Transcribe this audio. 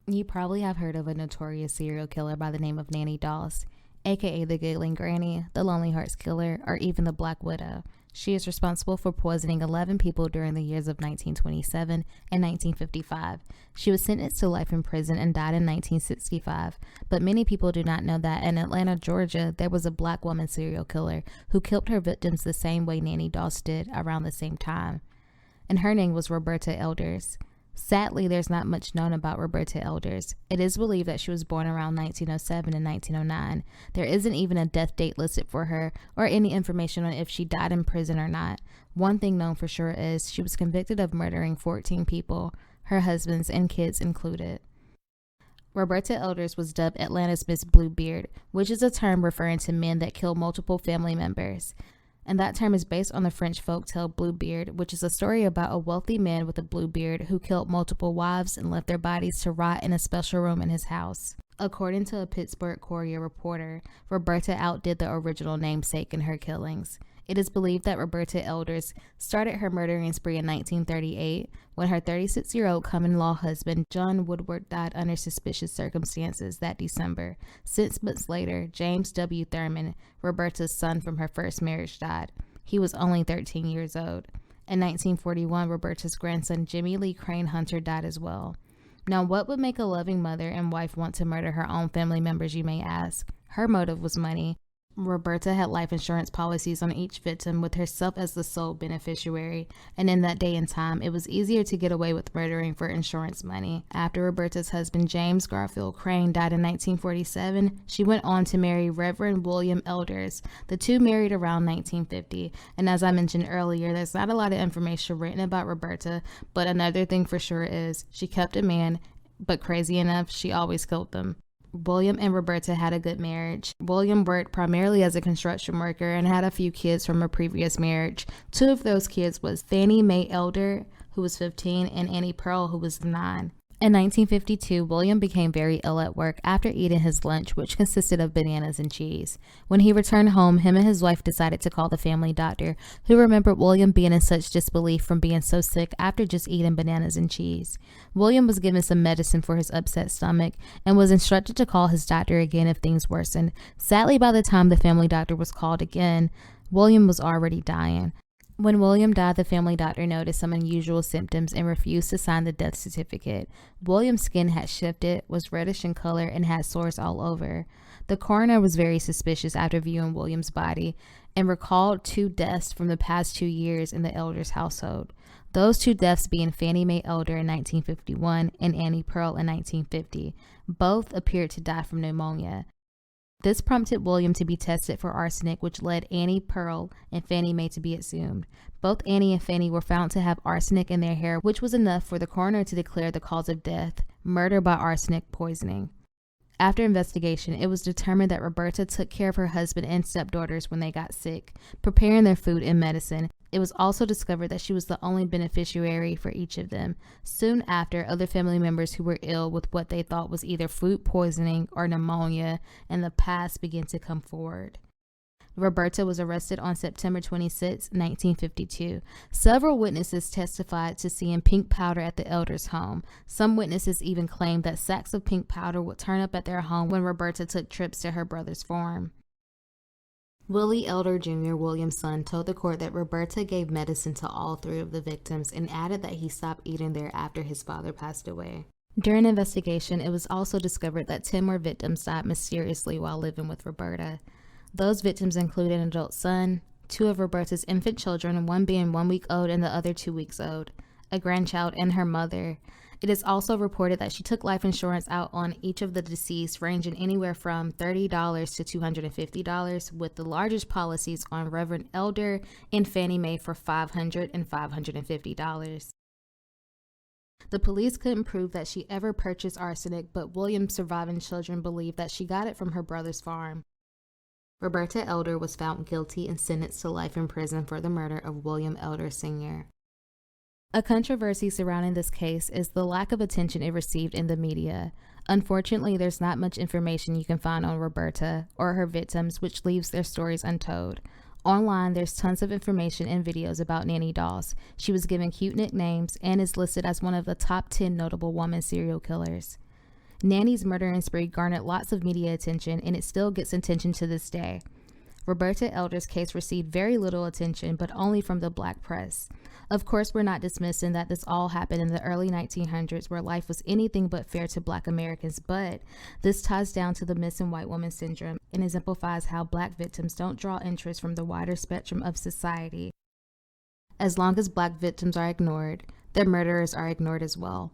You probably have heard of a notorious serial killer by the name of Nanny Doss, aka the Giggling Granny, the Lonely Hearts Killer, or even the Black Widow. She is responsible for poisoning 11 people during the years of 1927 and 1955. She was sentenced to life in prison and died in 1965, but many people do not know that in Atlanta, Georgia, there was a black woman serial killer who killed her victims the same way Nanny Doss did around the same time. And her name was Roberta Elders. Sadly, there's not much known about Roberta Elders. It is believed that she was born around 1907 and 1909. There isn't even a death date listed for her or any information on if she died in prison or not. One thing known for sure is she was convicted of murdering 14 people, her husbands and kids included. Roberta Elders was dubbed Atlanta's Miss Bluebeard, which is a term referring to men that kill multiple family members. And that term is based on the French folktale Bluebeard, which is a story about a wealthy man with a blue beard who killed multiple wives and left their bodies to rot in a special room in his house. According to a Pittsburgh Courier reporter, Roberta outdid the original namesake in her killings. It is believed that Roberta Elders started her murdering spree in 1938 when her 36-year-old common-law husband, John Woodward, died under suspicious circumstances that December. 6 months later, James W. Thurman, Roberta's son from her first marriage, died. He was only 13 years old. In 1941, Roberta's grandson, Jimmy Lee Crane Hunter, died as well. Now, what would make a loving mother and wife want to murder her own family members, you may ask? Her motive was money. Roberta had life insurance policies on each victim with herself as the sole beneficiary, and in that day and time, it was easier to get away with murdering for insurance money. After Roberta's husband, James Garfield Crane, died in 1947, she went on to marry Reverend William Elders. The two married around 1950, and as I mentioned earlier, there's not a lot of information written about Roberta, but another thing for sure is she kept a man, but crazy enough, she always killed them. William and Roberta had a good marriage. William worked primarily as a construction worker and had a few kids from a previous marriage. Two of those kids was Fannie Mae Elder, who was 15, and Annie Pearl, who was 9. In 1952, William became very ill at work after eating his lunch, which consisted of bananas and cheese. When he returned home, him and his wife decided to call the family doctor, who remembered William being in such disbelief from being so sick after just eating bananas and cheese. William was given some medicine for his upset stomach and was instructed to call his doctor again if things worsened. Sadly, by the time the family doctor was called again, William was already dying. When William died, the family doctor noticed some unusual symptoms and refused to sign the death certificate. William's skin had shifted, was reddish in color, and had sores all over. The coroner was very suspicious after viewing William's body and recalled 2 deaths from the past 2 years in the Elders household. Those 2 deaths being Fannie Mae Elder in 1951 and Annie Pearl in 1950. Both appeared to die from pneumonia. This prompted William to be tested for arsenic, which led Annie Pearl and Fannie Mae to be exhumed. Both Annie and Fannie were found to have arsenic in their hair, which was enough for the coroner to declare the cause of death, murder by arsenic poisoning. After investigation, it was determined that Roberta took care of her husband and stepdaughters when they got sick, preparing their food and medicine. It was also discovered that she was the only beneficiary for each of them. Soon after, other family members who were ill with what they thought was either food poisoning or pneumonia in the past began to come forward. Roberta was arrested on September 26, 1952. Several witnesses testified to seeing pink powder at the Elders' home. Some witnesses even claimed that sacks of pink powder would turn up at their home when Roberta took trips to her brother's farm. Willie Elder Jr., William's son, told the court that Roberta gave medicine to all 3 of the victims and added that he stopped eating there after his father passed away. During investigation, it was also discovered that 10 more victims died mysteriously while living with Roberta. Those victims included an adult son, 2 of Roberta's infant children, one being 1 week old and the other 2 weeks old, a grandchild, and her mother. It is also reported that she took life insurance out on each of the deceased, ranging anywhere from $30 to $250, with the largest policies on Reverend Elder and Fannie Mae for $500 and $550. The police couldn't prove that she ever purchased arsenic, but William's surviving children believed that she got it from her brother's farm. Roberta Elder was found guilty and sentenced to life in prison for the murder of William Elder Sr. A controversy surrounding this case is the lack of attention it received in the media. Unfortunately, there's not much information you can find on Roberta or her victims, which leaves their stories untold. Online, there's tons of information and videos about Nanny Doss. She was given cute nicknames and is listed as one of the top 10 notable woman serial killers. Nanny's murdering spree garnered lots of media attention, and it still gets attention to this day. Roberta Elder's case received very little attention, but only from the Black press. Of course, we're not dismissing that this all happened in the early 1900s, where life was anything but fair to Black Americans, but this ties down to the missing white woman syndrome and exemplifies how Black victims don't draw interest from the wider spectrum of society. As long as Black victims are ignored, their murderers are ignored as well.